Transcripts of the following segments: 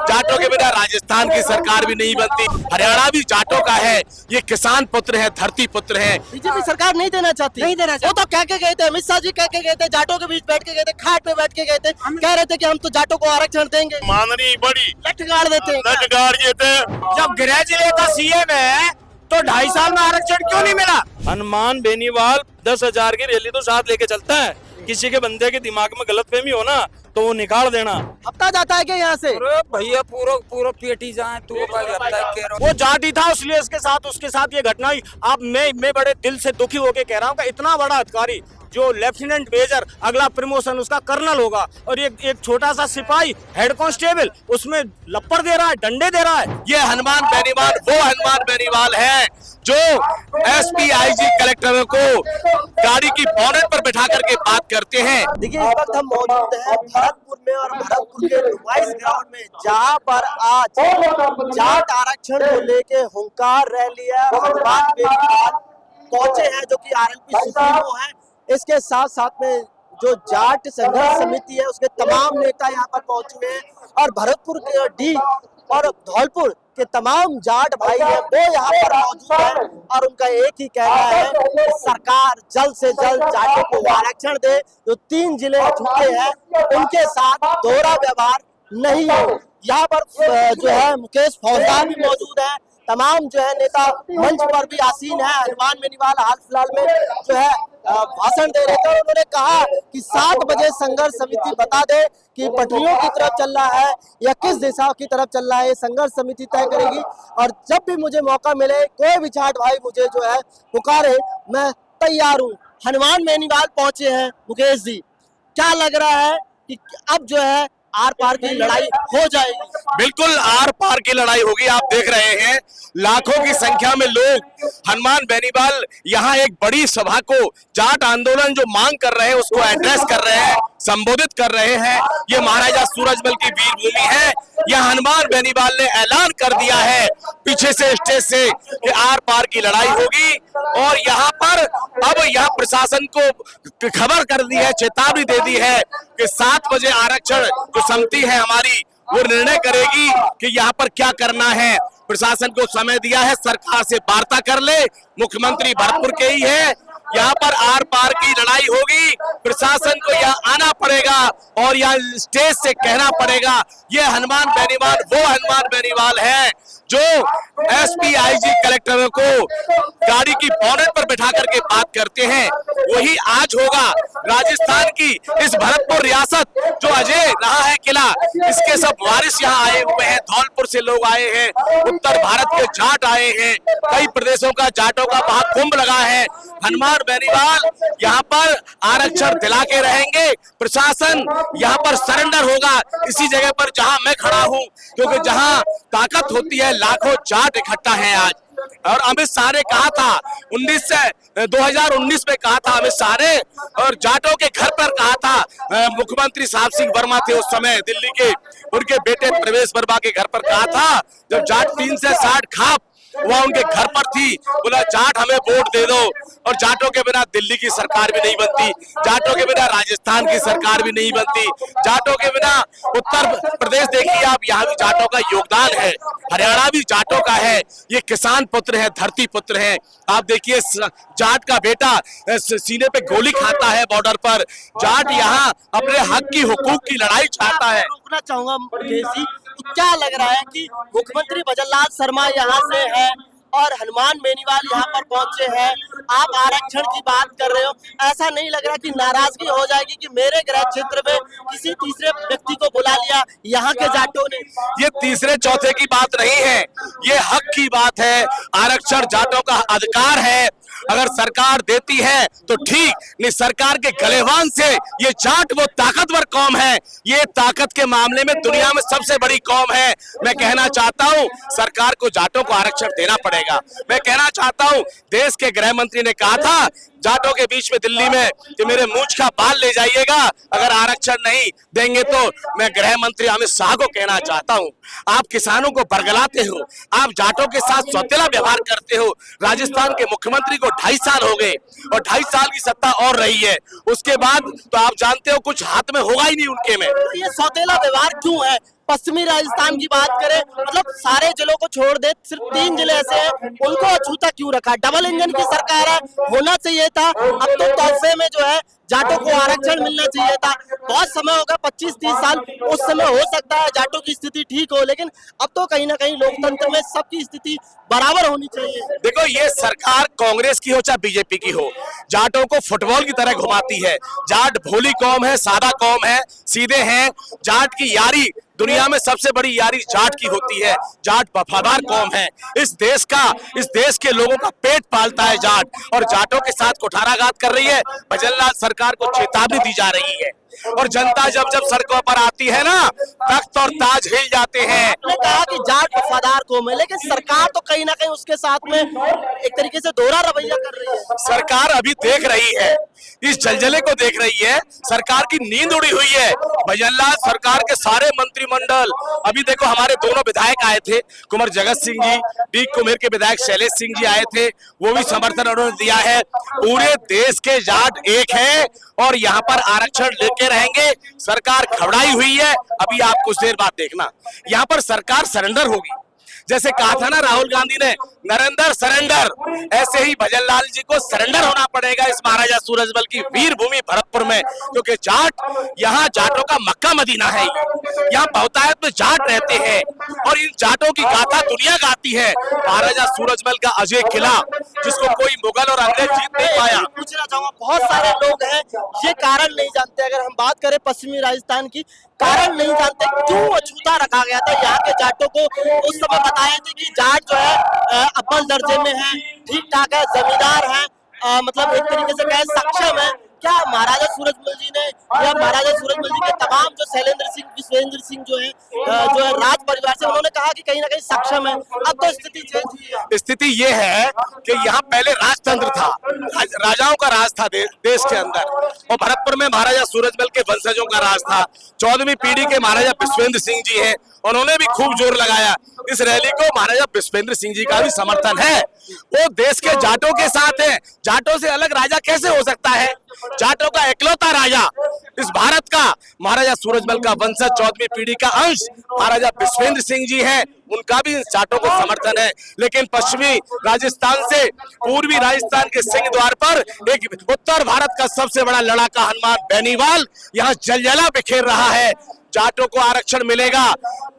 जाटों के बिना राजस्थान की सरकार भी नहीं बनती। हरियाणा भी जाटों का है, ये किसान पुत्र है, धरती पुत्र है। बीजेपी सरकार नहीं देना चाहती, नहीं देना चाहती। वो तो कह के गए थे, अमित शाह जी कह के गए थे, जाटों के बीच बैठ के गए थे, खाट पे बैठ के गए थे, कह रहे थे कि हम तो जाटों को आरक्षण देंगे। माननी बड़ी लठ गाड़ देते, लट गाड़ देते। जब गृह जिले का सीएम है तो 2.5 साल में आरक्षण क्यों नहीं मिला? हनुमान बेनीवाल 10,000 की रैली तो साथ लेके चलता है। किसी के बंदे के दिमाग में गलतफहमी हो ना तो वो निकाल देना। हफ्ता जाता है क्या यहाँ से? अरे भैया पूरा पेटी जाए तो वो जाट ही था, इसलिए उसके साथ ये घटना हुई। अब मैं बड़े दिल से दुखी होके कह रहा हूँ कि इतना बड़ा अधिकारी जो लेफ्टिनेंट मेजर, अगला प्रमोशन उसका कर्नल होगा, और एक छोटा सा सिपाही हेड कांस्टेबल उसमें लप्पर दे रहा है, डंडे दे रहा है। ये हनुमान बेनीवाल वो हनुमान बेनीवाल है जो एसपी आईजी कलेक्टरों को गाड़ी की बोनेट पर बिठा करके बात करते हैं। देखिए, इस वक्त हम मौजूद हैं भरतपुर में, और भरतपुर के नुमाइश ग्राउंड में, जहाँ पर आज जाट आरक्षण को लेके हुंकार रैली है। हनुमान बेनीवाल पहुंचे हैं जो कि आरएलपी सुप्रीमो है। इसके साथ साथ में जो जाट संघर्ष समिति है उसके तमाम नेता यहाँ पर पहुंचे हैं, और भरतपुर के डी और धौलपुर के तमाम जाट भाई हैं वो यहाँ पर मौजूद हैं, और उनका एक ही कहना है कि सरकार जल्द से जल्द जाटों को आरक्षण दे। जो 3 जिले छूटे हैं उनके साथ दोहरा व्यवहार नहीं हो। यहाँ पर जो है मुकेश फौजदार भी मौजूद है, तमाम जो है नेता मंच पर भी आसीन है। हनुमान बेनीवाल हाल फिलहाल में जो है भाषण दे रहे थे, और उन्होंने कहा कि 7 बजे संघर्ष समिति बता दे कि पटरियों की तरफ चल रहा है या किस दिशा की तरफ चल रहा है, संघर्ष समिति तय करेगी। और जब भी मुझे मौका मिले, कोई भी जाट भाई मुझे जो है पुकारे, मैं तैयार हूँ। हनुमान बेनीवाल पहुंचे हैं। मुकेश जी, क्या लग रहा है कि अब जो है आर पार की लड़ाई हो जाएगी? बिल्कुल आर पार की लड़ाई होगी। आप देख रहे हैं लाखों की संख्या में लोग हनुमान बेनीवाल यहाँ एक बड़ी सभा को, जाट आंदोलन जो मांग कर रहे हैं उसको एड्रेस कर रहे हैं, संबोधित कर रहे हैं। ये महाराजा सूरजमल की वीर भूमि है। यह हनुमान बेनीवाल ने ऐलान कर दिया है पीछे से स्टेज से कि आर पार की लड़ाई होगी, और यहाँ पर अब यह प्रशासन को खबर कर दी है, चेतावनी दे दी है कि 7 बजे आरक्षण जो समिति है हमारी वो निर्णय करेगी कि यहाँ पर क्या करना है। प्रशासन को समय दिया है, सरकार से वार्ता कर ले। मुख्यमंत्री भरतपुर के ही है, यहाँ पर आर पार की लड़ाई होगी। प्रशासन को यहाँ आना पड़ेगा और यहाँ स्टेज से कहना पड़ेगा ये हनुमान बेनीवाल वो हनुमान बेनीवाल है जो एसपी आईजी कलेक्टरों को गाड़ी की बोनेट पर बिठा करके बात करते हैं। वही आज होगा। राजस्थान की इस भरतपुर रियासत जो अजय रहा है किला, इसके सब वारिस यहाँ आए हुए हैं। धौलपुर से लोग आए हैं, उत्तर भारत के जाट आए हैं, कई प्रदेशों का जाटों का महाकुंभ लगा है। हनुमान बेनीवाल यहाँ पर आरक्षण दिला के रहेंगे। प्रशासन यहाँ पर सरेंडर होगा इसी जगह पर जहां मैं खड़ा हूं, क्योंकि जहां ताकत होती है लाखों जाट इकट्ठा हैं आज। और अमित शाह ने कहा था 2019 में कहा था अमित शाह ने, और जाटों के घर पर कहा था मुख्यमंत्री साहब सिंह वर्मा थे उस समय दिल्ली के, उनके बेटे प्रवेश वर्मा के घर पर कहा था, जब जाट 3 से 60 खाप वह उनके घर पर थी, बोला जाट हमें वोट दे दो। और जाटों के बिना दिल्ली की सरकार भी नहीं बनती, जाटों के बिना राजस्थान की सरकार भी नहीं बनती, जाटों के बिना उत्तर प्रदेश देखिए आप, यहाँ भी जाटों का योगदान है। हरियाणा भी जाटों का है, ये किसान पुत्र है, धरती पुत्र है। आप देखिए जाट का बेटा सीने पे गोली खाता है बॉर्डर पर। जाट यहाँ अपने हक की हुकूक की लड़ाई चाहता है। रोकना चाहूंगा मुकेश जी, क्या लग रहा है कि मुख्यमंत्री भजनलाल शर्मा यहाँ से है और हनुमान बेनीवाल यहाँ पर पहुंचे हैं, आप आरक्षण की बात कर रहे हो, ऐसा नहीं लग रहा कि नाराजगी हो जाएगी कि मेरे गृह क्षेत्र में किसी तीसरे व्यक्ति को बुला लिया यहाँ के जाटों ने? ये तीसरे चौथे की बात नहीं है, ये हक की बात है। आरक्षण जाटों का अधिकार है, अगर सरकार देती है तो ठीक, नहीं सरकार के गलेवान से ये जाट वो ताकतवर कौम है, ये ताकत के मामले में दुनिया में सबसे बड़ी कौम है। मैं कहना चाहता हूँ सरकार को जाटों को आरक्षण देना पड़ेगा। मैं कहना चाहता हूँ देश के गृह मंत्री ने कहा था जाटों के बीच में दिल्ली में कि मेरे मूंछ का बाल ले जाइएगा अगर आरक्षण नहीं देंगे तो। मैं गृह मंत्री अमित शाह को कहना चाहता हूं, आप किसानों को बरगलाते हो, आप जाटों के साथ सौतेला व्यवहार करते हो। राजस्थान के मुख्यमंत्री को 2.5 साल हो गए और 2.5 साल की सत्ता और रही है, उसके बाद तो आप जानते हो कुछ हाथ में होगा ही नहीं उनके में। ये सौतेला व्यवहार क्यों है? पश्चिमी राजस्थान की बात करें, मतलब सारे जिलों को छोड़ दे, सिर्फ 3 जिले ऐसे हैं, उनको अछूता क्यों रखा? डबल इंजन की सरकार है, होना चाहिए था। अब तो तोहफे में जो है जाटों को आरक्षण मिलना चाहिए था। बहुत समय होगा, 25-30 साल, उस समय हो सकता है जाटों की स्थिति ठीक हो, लेकिन अब तो कहीं ना कहीं लोकतंत्र में सबकी स्थिति बराबर होनी चाहिए। देखो, ये सरकार कांग्रेस की हो चाहे बीजेपी की हो, जाटों को फुटबॉल की तरह घुमाती है। जाट भोली कौम है, सादा कौम है, सीधे हैं। जाट की यारी, दुनिया में सबसे बड़ी यारी जाट की होती है। जाट वफादार कौम है। इस देश के लोगों का पेट पालता है जाट, और जाटों के साथ कुठाराघात कर रही है। भजनलाल सरकार को चेतावनी दी जा रही है, और जनता जब जब सड़कों पर आती है ना, तख्त और ताज हिल जाते हैं। आपने कहा कि जाट वफादार कौम है, लेकिन सरकार तो कहीं ना कहीं उसके साथ में एक तरीके से दोहरा रवैया कर रही है। सरकार अभी देख रही है, इस जलजले को देख रही है। सरकार की नींद उड़ी हुई है। भजनलाल सरकार के सारे मंत्रिमंडल, अभी देखो हमारे दोनों विधायक आए थे, कुंवर जगत सिंह जी, डी कुमेर के विधायक शैलेश सिंह जी आए थे, वो भी समर्थन उन्होंने दिया है। पूरे देश के जाट एक है, और यहाँ पर आरक्षण लेके रहेंगे। सरकार घबराई हुई है। अभी आप कुछ देर बाद देखना, यहाँ पर सरकार सरेंडर होगी। जैसे कहा था ना राहुल गांधी ने, नरेंद्र सरेंडर, ऐसे ही भजनलाल जी को सरेंडर होना पड़ेगा इस महाराजा सूरजमल की वीर भूमि भरतपुर में, क्योंकि जाट, यहाँ जाटों का मक्का मदीना है। यहाँ बहुतायत में जाट रहते हैं, और इन जाटों की गाथा दुनिया गाती है। महाराजा सूरजमल का अजय किला, जिसको कोई मुगल और अंग्रेज जीत नहीं पाया। पूछना चाहूंगा, बहुत सारे लोग हैं ये कारण नहीं जानते। अगर हम बात करें पश्चिमी राजस्थान की, कारण नहीं जानते क्यों अछूता रखा गया था यहाँ के जाटों को। उस समय बताया था कि जाट जो है अव्वल दर्जे में है, ठीक ठाक है, जमींदार है, मतलब एक तरीके से कहे सक्षम है। क्या महाराजा सूरजमल जी ने, या महाराजा सूरजमल जी के तमाम जो शैलेंद्र सिंह, विश्वेंद्र सिंह जो है राज परिवार से, उन्होंने कहा कि कहीं ना कहीं सक्षम है। अब तो स्थिति चेंज हुई है। स्थिति ये है कि यहाँ पहले राजतंत्र था, राजाओं का राज था देश के अंदर, और भरतपुर में महाराजा सूरजमल के वंशजों का राज था। 14वीं पीढ़ी के महाराजा विश्वेंद्र सिंह जी हैं, उन्होंने भी खूब जोर लगाया। इस रैली को महाराजा विश्वेंद्र सिंह जी का भी समर्थन है। वो देश के जाटों के साथ है। जाटों से अलग राजा कैसे हो सकता है? जाटों का इकलौता राजा इस भारत का महाराजा सूरजमल का वंशज, 14वीं पीढ़ी का अंश महाराजा विश्वेंद्र सिंह जी हैं, उनका भी जाटों को समर्थन है। लेकिन पश्चिमी राजस्थान से पूर्वी राजस्थान के सिंह द्वार पर एक उत्तर भारत का सबसे बड़ा लड़ाका हनुमान बेनीवाल यहाँ जलजला बिखेर रहा है। जाटों को आरक्षण मिलेगा।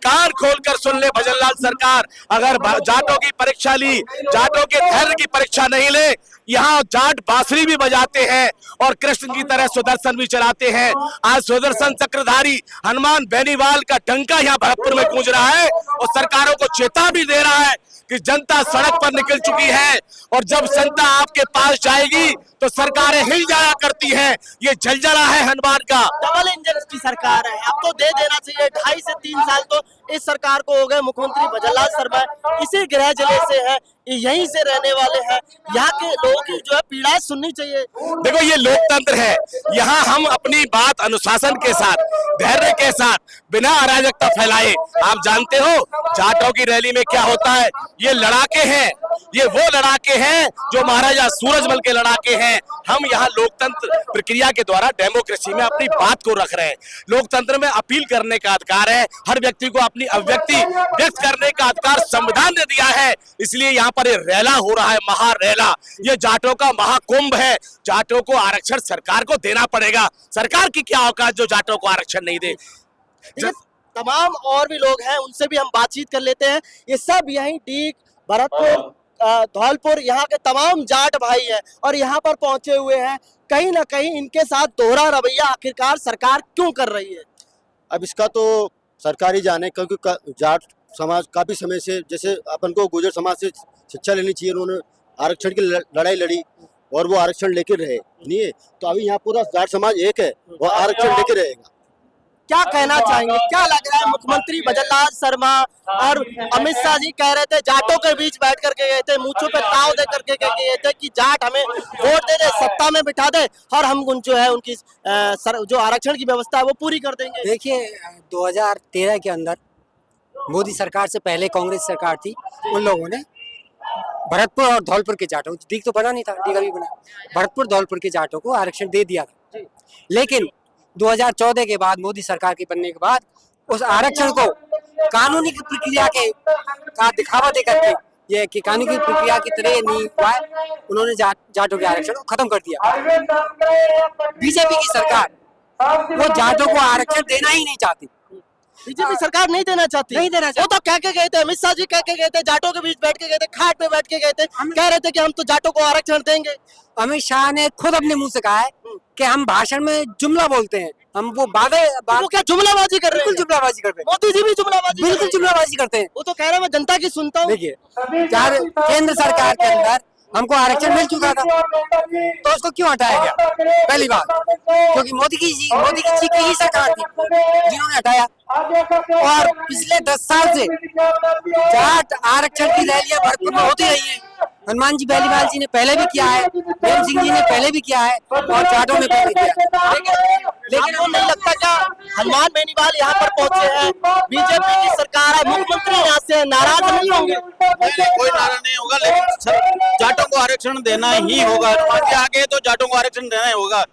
कान खोलकर सुन ले भजनलाल सरकार, अगर जाटों की परीक्षा ली, जाटों के धैर्य की परीक्षा नहीं ले, यहाँ जाट बांसुरी भी बजाते हैं और कृष्ण की तरह सुदर्शन भी चलाते हैं। आज सुदर्शन चक्रधारी हनुमान बेनीवाल का डंका यहाँ भरतपुर में गूंज रहा है, और सरकारों को चेता भी दे रहा है कि जनता सड़क पर निकल चुकी है, और जब जनता आपके पास जाएगी तो सरकारें हिल जाया करती हैं। ये जलजला है हनुमान का। डबल इंजन की सरकार है, अब तो दे देना चाहिए। 2.5 से 3 साल तो इस सरकार को हो गए। मुख्यमंत्री भजनलाल शर्मा इसी गृह जिले से है, यहीं से रहने वाले हैं। यहाँ के लोगों की जो है पीड़ाएं सुननी चाहिए। देखो, ये लोकतंत्र है। यहाँ हम अपनी बात अनुशासन के साथ, धैर्य के साथ, बिना अराजकता फैलाए, आप जानते हो जाटों की रैली में क्या होता है। ये लड़ाके हैं, ये वो लड़ाके हैं जो महाराजा सूरजमल के लड़ाके हैं। हम यहाँ लोकतंत्र प्रक्रिया के द्वारा डेमोक्रेसी में अपनी बात को रख रहे हैं। लोकतंत्र में अपील करने का अधिकार है, हर व्यक्ति को अपनी अभिव्यक्ति व्यक्त करने का अधिकार संविधान ने दिया है। इसलिए यहाँ पर ये रैला हो रहा है, महारैला। ये जाटों का महाकुंभ है। जाटों को आरक्षण सरकार को देना पड़ेगा। सरकार की क्या औकात जो जाटों को आरक्षण नहीं दे। तमाम और भी लोग हैं, उनसे भी हम बातचीत कर लेते हैं। ये सब यहीं डीग, भरतपुर, धौलपुर, यहाँ के तमाम जाट भाई हैं और यहाँ पर पहुंचे हुए हैं। कहीं ना कहीं इनके साथ दोहरा रवैया आखिरकार सरकार क्यों कर रही है? अब इसका तो सरकार ही जाने, क्योंकि जाट समाज काफ़ी समय से, जैसे अपन को गुर्जर समाज से शिक्षा लेनी चाहिए, उन्होंने आरक्षण की लड़ाई लड़ी और वो आरक्षण लेके रहे, नहीं है? तो अभी यहाँ पूरा जाट समाज एक है, वो आरक्षण लेके रहेगा। क्या कहना चाहेंगे, क्या लग रहा है? मुख्यमंत्री भजनलाल शर्मा और अमित शाह जी कह रहे थे, जाटों के बीच बैठ करके गए थे, मूंछों पे ताव दे करके गए थे कि जाट हमें वोट दे दे, सत्ता में बिठा दे और हम जो है उनकी जो आरक्षण की व्यवस्था है वो पूरी कर देंगे। देखिए, 2013 के अंदर मोदी सरकार से पहले कांग्रेस सरकार थी, उन लोगों ने भरतपुर और धौलपुर के जाटों, डीग तो बना नहीं था, डीग अभी बना, भरतपुर धौलपुर के जाटों को आरक्षण दे दिया था। लेकिन 2014 के बाद, मोदी सरकार के बनने के बाद, उस आरक्षण को कानूनी की प्रक्रिया के का दिखावा दे करके ये कि कानूनी की प्रक्रिया की तरह नहीं हुआ है, उन्होंने जाटों के आरक्षण को खत्म कर दिया। बीजेपी की सरकार वो जाटों को आरक्षण देना ही नहीं चाहती। बीजेपी सरकार नहीं देना चाहती। नहीं देना चाहती। वो तो कह के गए थे, अमित शाह जी कह के गए थे, जाटों के बीच बैठ के गए थे, खाट पे बैठ के गए थे, कह रहे थे कि हम तो जाटों को आरक्षण देंगे। अमित शाह ने खुद अपने मुंह से कहा है कि हम भाषण में जुमला बोलते हैं, हम वो वो क्या जुमलाबाजी कर रहे बिल्कुल हैं? जुमलाबाजी करते हैं, मोदी जी भी जुमलाबाजी कर बिल्कुल रहे हैं। जुमलाबाजी करते हैं। वो तो कह रहे हैं मैं जनता की सुनता हूँ। देखिए, केंद्र सरकार के अंदर हमको आरक्षण मिल चुका था, तो उसको क्यों हटाया गया? पहली बात, क्योंकि मोदी की ही सरकार थी जिन्होंने हटाया। और पिछले 10 साल से जाट आरक्षण की रैलियां भरतपुर में होती रही है। हनुमान जी बेनीवाल जी ने पहले भी किया है, प्रेम सिंह जी ने पहले भी किया है, और जाटों ने पहले किया है। लेकिन वो नहीं लगता क्या हनुमान बेनीवाल यहाँ पर पहुंचे हैं, बीजेपी की सरकार है, मुख्यमंत्री यहाँ से नाराज नहीं होंगे? कोई नारा नहीं होगा, लेकिन जाटों को आरक्षण देना ही होगा। हनुमान जी आगे तो जाटों को आरक्षण देना ही होगा।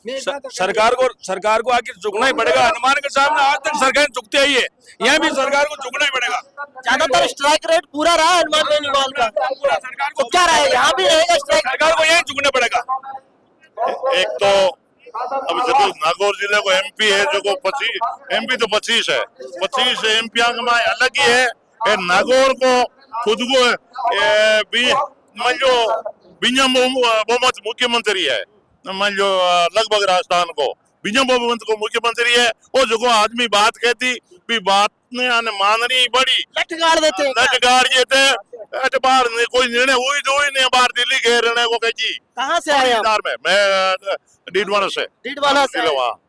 सरकार को आखिर झुकना ही पड़ेगा। हनुमान के सामने आज तक सरकार झुकती आई है, यहाँ भी सरकार को झुकना ही पड़ेगा। ज्यादातर स्ट्राइक रेट पूरा रहा है हनुमान बेनीवाल का, सरकार तो क्या रहा है? यहाँ भी रहेगा स्ट्राइक। सरकार को यही झुकना पड़ेगा। एक तो अब जो नागौर जिले को एमपी है, जो को 25 एमपी तो 25 है, 25 एमपी में अलग ही है। ये नागौर को खुद को मान लो बिना बहुमत मुख्यमंत्री है, मान लो लगभग राजस्थान को बिना बहुमत को मुख्यमंत्री है। वो जो आदमी बात कहती भी बात ने आने माननी बड़ी लठ गाड़ देते हैं क्या? लट गाड़ देते बाहर कोई निर्णय हुई तो हुई नहीं, बाहर दिल्ली के निर्णय को कही। कहाँ से आए आप? में मैं डीडवाना से आए,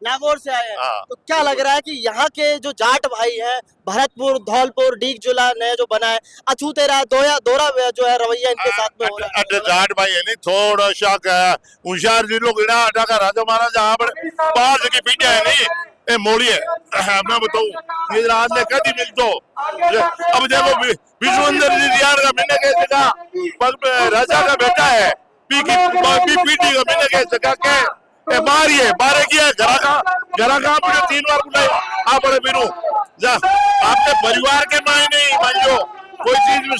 नागौर से आए हैं। हाँ। तो क्या लग रहा है कि यहाँ के जो जाट भाई हैं, भरतपुर, धौलपुर, डीग जिला नया जो बना है, अछूते रहा दोरा जो है रवैया इनके साथ में हो रहा है। जाट भाई है नहीं थोड़ा शाक है होशियार जिलों की राजा महाराजा यहाँ पर बाहर की पीछे है नहीं ए मोड़ी है। मैं बताऊँ ये रात ने कभी मिल तो अब देखो विश्वंदर जी यार का मैंने कह सका राजा का बेटा है पीटी का मैंने कह सका के बारी है बारे किया घरा का आपने 3 बार बुलाए आप बड़े बिरू जा आपके परिवार के मायने नहीं मान लो कोई चीज में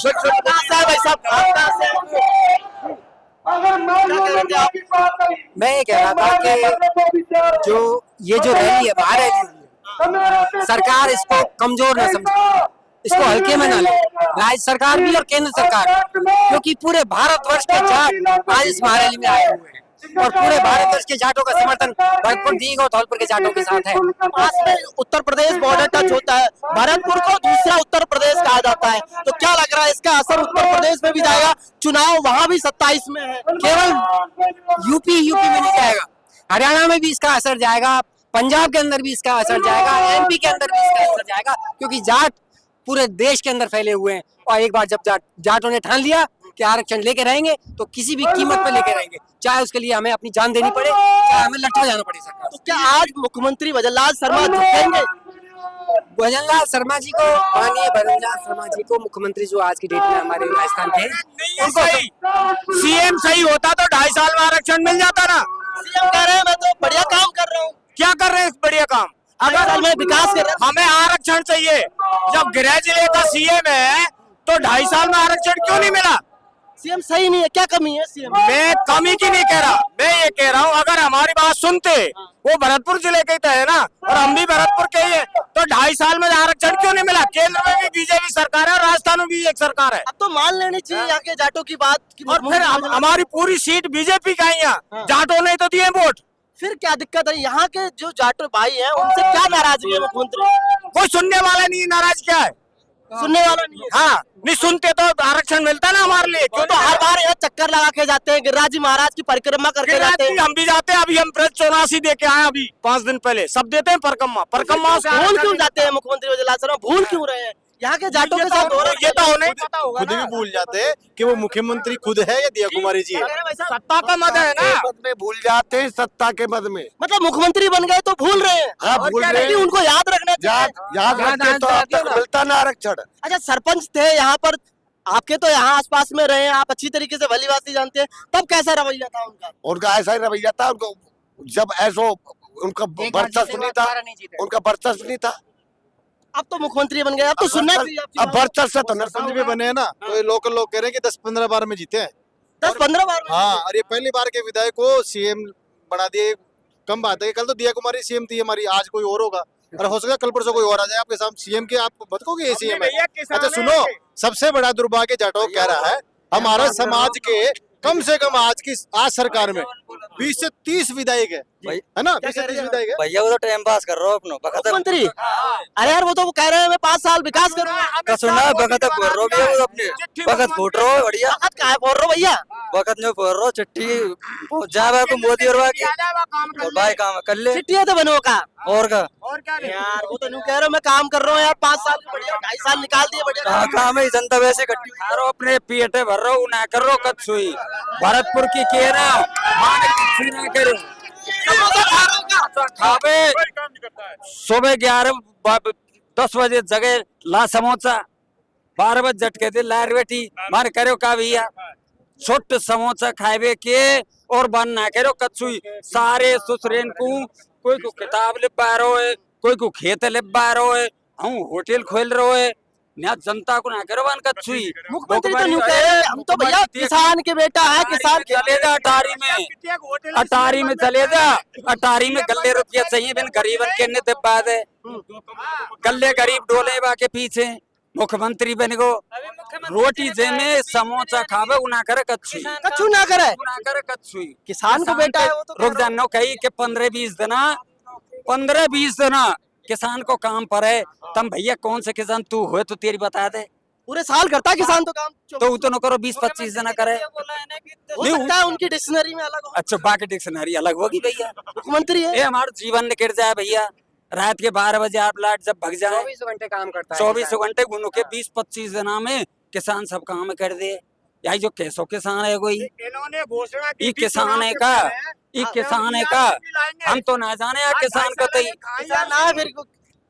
मैं ये कह रहा था कि जो ये जो रैली है बाहर रैली हुई है, सरकार इसको कमजोर न समझे, इसको हल्के में ना ले, राज्य सरकार भी और केंद्र सरकार भी, क्योंकि पूरे भारतवर्ष के जाट आज इस महारैली में आए हुए हैं और पूरे भारतवर्ष के जाटों का समर्थन भरतपुर, दीग और धौलपुर के जाटों के साथ है। पास में उत्तर प्रदेश बॉर्डर टच होता है, भरतपुर को दूसरा उत्तर प्रदेश कहा जाता है, तो क्या लग रहा है इसका असर उत्तर प्रदेश में भी जाएगा? चुनाव वहां भी 27 में है, केवल यूपी में नहीं जाएगा, हरियाणा में भी इसका असर जाएगा, पंजाब के अंदर भी इसका असर जाएगा, एमपी के अंदर भी इसका असर जाएगा, क्योंकि जाट पूरे देश के अंदर फैले हुए हैं। और एक बार जब जाटों ने ठान लिया कि आरक्षण लेके रहेंगे तो किसी भी कीमत पे लेके रहेंगे, चाहे उसके लिए हमें अपनी जान देनी पड़े, चाहे हमें लटका जाना पड़े सरकार। तो क्या आज मुख्यमंत्री भजनलाल शर्मा झुकेंगे? भजनलाल शर्मा जी को, माननीय भजनलाल शर्मा जी को मुख्यमंत्री जो आज की डेट में हमारे राजस्थान के उनको सीएम सही होता तो 2.5 साल में आरक्षण मिल जाता ना। सीएम कह रहे हैं मैं तो बढ़िया काम कर रहा हूँ। क्या कर रहे हैं इस बढ़िया काम? अगर मैं विकास कर रहा हूँ, हमें आरक्षण चाहिए। जब गृह जिले का सीएम है तो 2.5 साल में आरक्षण क्यों नहीं मिला? सीएम सही नहीं है, क्या कमी है सीएम? मैं कमी की नहीं कह रहा, मैं ये कह रहा हूँ अगर हमारी बात सुनते, वो भरतपुर जिले के तो है ना और हम भी भरतपुर के ही है, तो 2.5 साल में आरक्षण क्यों नहीं मिला? केंद्र में भी बीजेपी सरकार है और राजस्थान में भी एक सरकार है। अब तो मान लेनी चाहिए यहाँ के जाटों की बात कि और फिर हमारी पूरी सीट बीजेपी का ही यहाँ, जाटों ने तो दिए वोट। फिर क्या दिक्कत है? यहाँ के जो जाटो भाई हैं उनसे क्या नाराजगी है मुख्यमंत्री? कोई सुनने वाला नहीं, नाराज क्या है? सुनने वाला नहीं है। हाँ, नहीं सुनते तो आरक्षण मिलता ना हमारे लिए। क्यों तो हर बार यहाँ चक्कर लगा के जाते हैं, गिरिराज जी महाराज की परिक्रमा करके जाते हैं। हम भी जाते हैं, अभी हम ब्रज 84 दे के आए, अभी 5 दिन पहले सब देते हैं परिक्रमा से। भूल क्यों जाते हैं मुख्यमंत्री भजनलाल शर्मा? भूल क्यों रहे हैं? यहाँ के जाटों के साथ हो रहा है, ये तो उन्हें पता होगा खुद भी भूल जाते हैं कि वो मुख्यमंत्री खुद है या दिया कुमारी जी है। सत्ता का मत है ना, पद में भूल जाते हैं, सत्ता के मद में। मतलब मुख्यमंत्री बन गए तो भूल रहे हैं। हाँ, भूल रहे हैं। उनको याद रखना चाहिए। याद रखते तो अब तक मिलता ना आरक्षण। अच्छा, सरपंच थे यहाँ पर, आपके तो यहाँ आसपास में रहे हैं, आप अच्छी तरीके से भलीभांति जानते हैं, तब कैसा रवैया था उनका? उनका ऐसा ही रवैया था, उनको जब ऐसो उनका वर्चस्व नहीं था, उनका वर्चस्व नहीं था, अब तो मुख्यमंत्री बन गए, अब तो सुनना चाहिए आपकी अब बात। बढ़ चढ़ तो नरसिंह भी बने हैं ना, तो ये लोकल लोग कह रहे हैं कि 10-15 बार में जीते हैं। 10-15 बार में। हाँ, और ये पहली बार के विधायक को सीएम बना दिए। कम बात है, कल तो दिया कुमारी सीएम थी हमारी, आज कोई और होगा, और हो सकता है कल परसों कोई और आ जाए आपके सामने सीएम के, आप बताओगे ये सीएम है। अच्छा सुनो, सबसे बड़ा दुर्भाग्य जाटव कह रहा है, हमारा समाज के कम से कम आज सरकार में 20 से 30 विधायक है ना, 20 से 30 विधायक है। भैया वो तो टाइम पास कर रहा हो अपनो मुख्यमंत्री, अरे यार वो तो कह रहे हैं मैं 5 साल विकास करूंगा। सुना बखत बोल रहा भैया वो अपने बखत फूट रहा हो बढ़िया वक्त कहाँ बोल रहे हो भैया? बखत जो बोल रहा हो चिट्ठी पहुंच जाए को मोदी और भाई काम कर ले चिट्ठी है तो बनो का और का यार, वो तो नहीं कह रहे हो मैं काम कर रहा हूँ यार 5 साल बढ़िया, 2.5 साल निकाल दिए बढ़िया। कहाँ काम है जनता वैसे इकट्ठी खा रहा हो अपने पेटे भर रहा हो ना करो कद सुई भरतपुर की कह रहा मान ना करो खावे सुबह 11-10 बजे जगह ला समोसा 12 बजे झटके थे लार बेटी मान करो का भैया छोट समोसा खावे के और बन ना करो कच्छुई सारे सुसरेन को कोई को किताब लिख पा रहो है कोई को खेत लिख पा रहो है हम होटल खोल रहो है ना जनता को ना करो बन कच्छुई मुख्यमंत्री तो नहीं कह रहे, हम तो भैया किसान के बेटा है, किसान के चले जा अटारी में चले जा अटारी में गले रुपया चाहिए बिन गरीबन के ने बाद है गले गरीब डोले बाके पीछे मुख्यमंत्री बन गो रोटी जे में समोसा खावे उना करे कच्छुई कछु ना करे, उना करे कच्छुई किसान को बेटा है वो तो। रुक जानो कही के 15-20 दिना किसान को काम पर है तम भैया कौन से किसान तू हुए तो तेरी बता दे पूरे साल करता है किसान तो काम, तो वो तो न करो 20-25 जना करे हो सकता है उनकी डिक्शनरी में अलग हो। अच्छा बाकी डिक्शनरी अलग होगी भैया मुख्यमंत्री है ये हमारा जीवन निकट जाए भैया रात के 12 बजे आप लाइट जब भग जाए 24 घंटे काम करता है 24 घंटे गुनो के 20-25 दिना में किसान सब काम कर दे यही जो कैसो किसान है कोई इन्होंने घोषणा ये किसान है का ये किसान है का हम तो ना जाने यार किसान का तो किसान ना फिर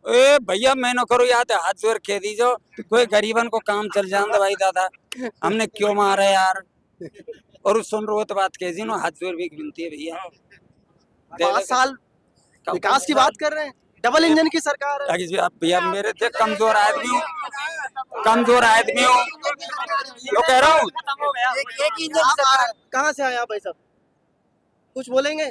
ए भैया मैं न करो याद है हाथ जोड़ के दीजो कोई गरीबन को काम चल जान दे भाई दादा हमने क्यों मारा यार और सुन रो तो बात कह दी ना हाथ जोड़ भी विनती है भैया 5 साल विकास की बात कर रहे हैं, डबल इंजन की सरकार है। आप भैया मेरे थे कमजोर आदमी हूँ जो कह रहा हूँ एक इंजन की सरकार कहाँ से आए आप भाई साहब, कुछ बोलेंगे?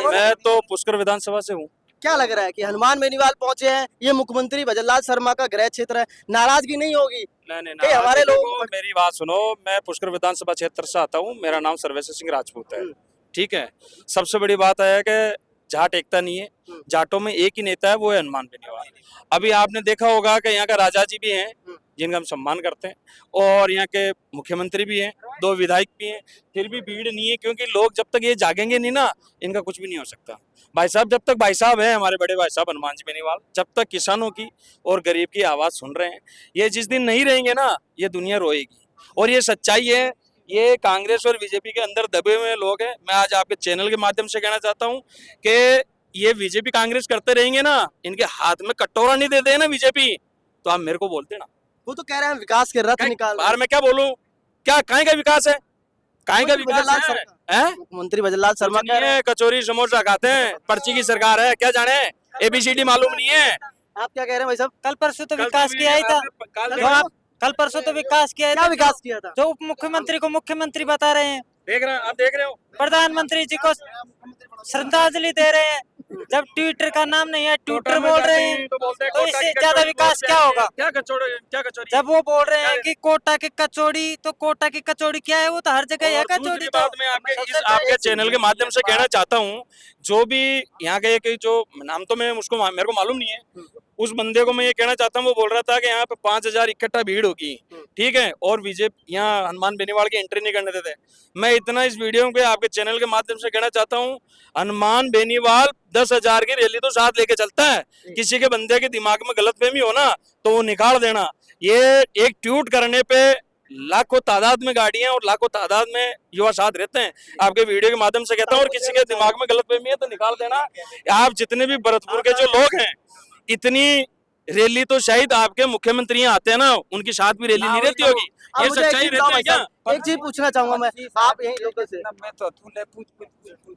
मैं तो पुष्कर विधानसभा से हूँ। क्या लग रहा है कि हनुमान बेनीवाल पहुंचे हैं, ये मुख्यमंत्री भजनलाल शर्मा का गृह क्षेत्र है, नाराजगी नहीं होगी? नहीं हमारे लोग मेरी बात सुनो, मैं पुष्कर विधानसभा क्षेत्र से आता हूँ, मेरा नाम सर्वेश्वर सिंह राजपूत है। ठीक है, सबसे बड़ी बात है कि जाट एकता नहीं है, जाटों में एक ही नेता है, वो है हनुमान बेनीवाल। अभी आपने देखा होगा कि यहाँ का राजा जी भी हैं जिनका हम सम्मान करते हैं और यहाँ के मुख्यमंत्री भी हैं, 2 विधायक भी हैं, फिर भी भीड़ नहीं है क्योंकि लोग जब तक ये जागेंगे नहीं ना इनका कुछ भी नहीं हो सकता। भाई साहब जब तक भाई साहब हैं हमारे बड़े भाई साहब हनुमान जी बेनीवाल, जब तक किसानों की और गरीब की आवाज सुन रहे हैं, ये जिस दिन नहीं रहेंगे ना ये दुनिया रोएगी। और ये सच्चाई है, ये कांग्रेस और बीजेपी के अंदर दबे हुए लोग हैं। मैं आज आपके चैनल के माध्यम से कहना चाहता हूँ कि ये बीजेपी कांग्रेस करते रहेंगे ना, इनके हाथ में कटोरा नहीं देते हैं ना बीजेपी, तो आप मेरे को बोलते ना। वो तो कह रहे हैं विकास के रथ निकाल, बाहर मैं क्या बोलूं, क्या काहे का विकास है, काहे का विकास है? मुख्यमंत्री भजनलाल शर्मा कुछ नहीं है, कचौरी समोसा खाते हैं, पर्ची की सरकार है, क्या जाने ABCD मालूम नहीं है। आप क्या कह रहे हैं भाई साहब? कल परसों तो विकास किया ही था, कल परसों तो विकास किया क्या विकास किया था? जो उप मुख्यमंत्री को मुख्यमंत्री बता रहे हैं, आप देख रहे हो, प्रधानमंत्री जी को श्रद्धांजलि दे रहे हैं, जब ट्विटर का नाम नहीं है ट्विटर बोल रहे हैं, तो इससे ज्यादा विकास क्या होगा? क्या कचौड़ी जब वो बोल रहे हैं कि कोटा की कचौड़ी, तो कोटा की कचौड़ी क्या है? वो तो हर जगह है कचौड़ी। बात मैं आपके चैनल के माध्यम से कहना चाहता हूँ, जो भी यहाँ के जो नाम तो मैं उसको मेरे को मालूम नहीं है, उस बंदे को मैं ये कहना चाहता हूँ, वो बोल रहा था कि यहाँ पे 5000 इकट्ठा भीड़ होगी, ठीक है, और बीजेपी यहाँ हनुमान बेनीवाल की एंट्री नहीं करने देते। मैं इतना इस वीडियो पे आपके चैनल के माध्यम से कहना चाहता हूँ, हनुमान बेनीवाल 10,000 की रैली तो साथ लेके चलता है, किसी के बंदे के दिमाग में गलतफहमी हो ना तो वो निकाल देना। ये एक ट्वीट करने पे लाखों तादाद में गाड़ियां और लाखों तादाद में युवा साथ रहते हैं। आपके वीडियो के माध्यम से कहता हूँ, और किसी के दिमाग में गलतफहमी है तो निकाल देना। आप जितने भी भरतपुर के जो लोग हैं, इतनी रैली तो शायद आपके मुख्यमंत्री यहाँ आते हैं ना, उनके साथ भी रैली नहीं रहती होगी। अब ये मुझे एक सच्चाई चीज बताओ रहती है भाई क्या? साहब, एक चीज पूछना चाहूंगा मैं, आप यही लोकल से, मैं तो तूने पूछ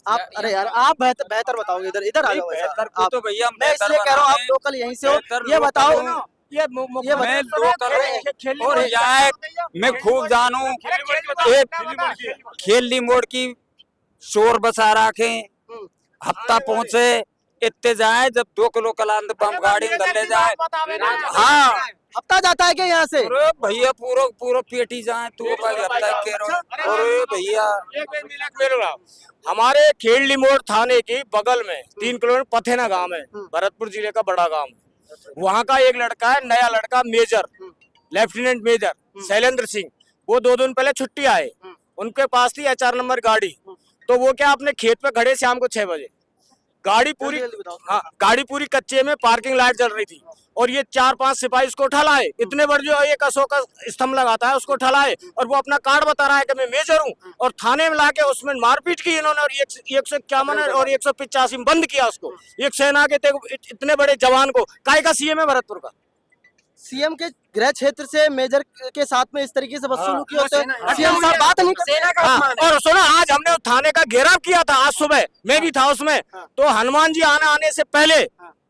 आप अरे यार आप बेहतर बेहतर बताओगे, इधर इधर आ जाओ भाई साहब। बेहतर को आप- तो भैया मैं इसलिए कह रहा हूँ आप लोकल यहीं से हो, बेहतर ये लोकल बताओ हूँ। ये मैं बताओ लोकल और यहाँ मैं खूब जानू एक खेली मोड़ की शोर बसा रखे, हफ्ता पहुंचे इतने जाए जब 2 किलो कलांद बम गाड़ी में ले जाए। हाँ हफ्ता जाता है क्या यहाँ से? अरे भैया पूरा पूरा पेटी जाए तू भाई हफ्ता कह रहा अरे भैया हमारे खेड़ली मोड़ थाने के बगल में 3 किलोमीटर पथेना गांव है, भरतपुर जिले का बड़ा गांव। वहाँ का एक लड़का है, नया लड़का major, lieutenant major Shailendra Singh, वो 2 दिन पहले छुट्टी आए, उनके पास थी HR नंबर गाड़ी, तो वो क्या अपने खेत पे खड़े शाम को 6 बजे, गाड़ी पूरी, जल्दी बताओ। हाँ गाड़ी पूरी कच्चे में, पार्किंग लाइट जल रही थी, और ये 4-5 सिपाही उसको ठलाए, इतने बड़े जो एक अशोक का स्तंभ लगाता है उसको ठलाए, और वो अपना कार्ड बता रहा है कि मैं मेजर हूँ, और थाने में लाके उसमें मारपीट की इन्होंने, और 151 और 185 में बंद किया उसको। एक सेना के इतने बड़े जवान को, काय का CM है भरतपुर का, सीएम के गृह क्षेत्र से मेजर के साथ में इस तरीके से बदसलूकी होते हैं, सीएम साहब बात नहीं करते। हाँ, और सुनो आज हमने उस थाने का घेराव किया था, आज सुबह मैं भी था उसमें, तो हनुमान जी आने से पहले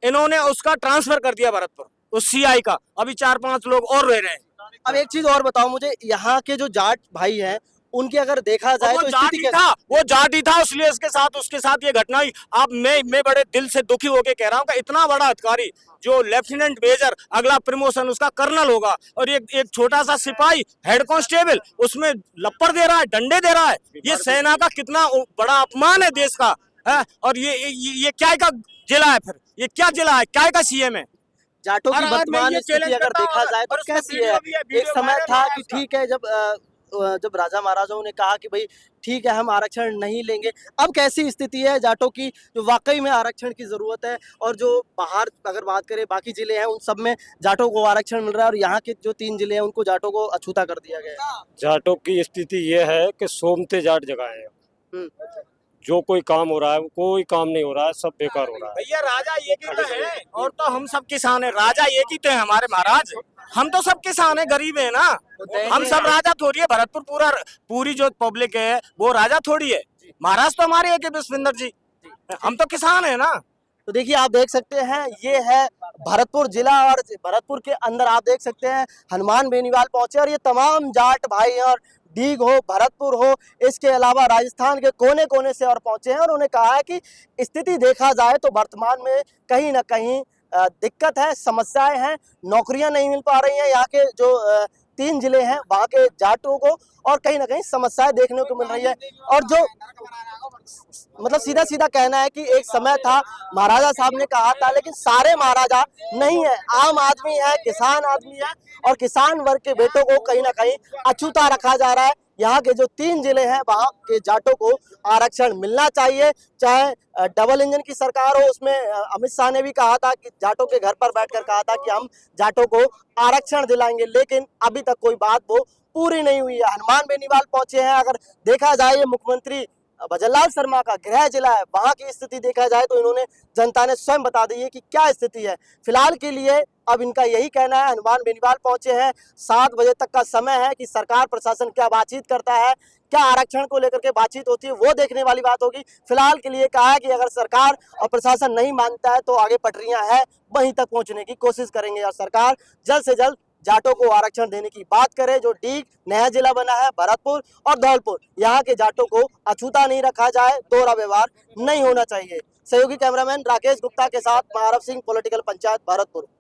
इन्होंने उसका ट्रांसफर कर दिया भरतपुर, उस CI का, अभी 4-5 लोग और रह रहे हैं। अब एक चीज और बताओ मुझे, यहाँ के जो जाट भाई हैं उनकी अगर देखा जाए वो तो जाट स्थिति ही कैसी? था, वो जाट ही था, इसलिए उसके साथ ये घटना हुई। अब मैं बड़े दिल से दुखी होके कह रहा हूँ कि इतना बड़ा अधिकारी जो लेफ्टिनेंट मेजर, अगला प्रमोशन उसका कर्नल होगा, और एक छोटा सा सिपाही हेड कांस्टेबल उसमें लपड़ दे रहा है, डंडे दे रहा है, ये सेना का कितना बड़ा अपमान है देश का है। और ये क्या का जिला है, फिर ये क्या जिला है, क्या का CM है? जाटों की और अगर मैं वर्तमान ये स्थिति challenge अगर करता देखा हूँ, जाए तो और उसका कैसी वीडियो है? भी है, एक वीडियो समय वायरल था है कि उसका। ठीक है, जब राजा महाराजाओं ने कहा कि भाई ठीक है हम आरक्षण नहीं लेंगे, अब कैसी स्थिति है जाटों की जो वाकई में आरक्षण की जरूरत है, और जो बाहर अगर बात करें बाकी जिले हैं उन सब में जाटों को आरक्षण मिल रहा है, और यहाँ के जो 3 जिले हैं उनको जाटों को अछूता कर दिया गया है। जाटों की स्थिति ये है कि सोमते जाट जगह है, हम्म। जो कोई काम हो रहा है कोई काम नहीं हो रहा है, सब बेकार हो रहा है। भैया राजा एक ही तो है, और तो हम सब किसान है, राजा एक ही तो है हमारे महाराज, हम तो सब किसान है, गरीब है ना, हम सब राजा थोड़ी है, भरतपुर पूरी जो पब्लिक है वो राजा थोड़ी है, महाराज तो हमारे एक है विश्वेंद्र जी, हम तो किसान है ना। तो देखिए आप देख सकते हैं ये है भरतपुर जिला, और भरतपुर के अंदर आप देख सकते हैं हनुमान बेनीवाल पहुंचे, और ये तमाम जाट भाई हैं, और डीग हो, भरतपुर हो, इसके अलावा राजस्थान के कोने कोने से और पहुंचे हैं, और उन्होंने कहा है कि स्थिति देखा जाए तो वर्तमान में कहीं ना कहीं दिक्कत है, समस्याएं हैं, नौकरियां नहीं मिल पा रही हैं यहाँ के जो 3 जिले हैं वहाँ के जाटों को, और कहीं ना कहीं समस्याएं देखने को मिल रही है। और जो मतलब सीधा सीधा कहना है कि एक समय था, महाराजा साहब ने कहा था, लेकिन सारे महाराजा नहीं है, आम आदमी है, किसान आदमी है, और किसान वर्ग के बेटों को कहीं ना कहीं अछूता रखा जा रहा है। यहाँ के जो 3 जिले हैं वहाँ के जाटों को आरक्षण मिलना चाहिए, चाहे डबल इंजन की सरकार हो, उसमें अमित शाह ने भी कहा था कि जाटों के घर पर बैठकर कहा था कि हम जाटों को आरक्षण दिलाएंगे, लेकिन अभी तक कोई बात वो पूरी नहीं हुई है। हनुमान बेनीवाल पहुंचे हैं, अगर देखा जाए ये मुख्यमंत्री भजनलाल शर्मा का गृह जिला है, वहां की स्थिति देखा जाए तो इन्होंने जनता ने स्वयं बता दी है कि क्या स्थिति है। फिलहाल के लिए अब इनका यही कहना है, हनुमान बेनीवाल पहुंचे हैं, 7 बजे तक का समय है कि सरकार प्रशासन क्या बातचीत करता है, क्या आरक्षण को लेकर के बातचीत होती है, वो देखने वाली बात होगी। फिलहाल के लिए कहा है कि अगर सरकार और प्रशासन नहीं मानता है तो आगे पटरियां हैं, वहीं तक पहुंचने की कोशिश करेंगे, और सरकार जल्द से जल्द जाटों को आरक्षण देने की बात करे। जो डीग नया जिला बना है, भरतपुर और धौलपुर, यहाँ के जाटों को अछूता नहीं रखा जाए, दोहरा व्यवहार नहीं होना चाहिए। सहयोगी कैमरामैन राकेश गुप्ता के साथ महारव सिंह, पॉलिटिकल पंचायत, भरतपुर।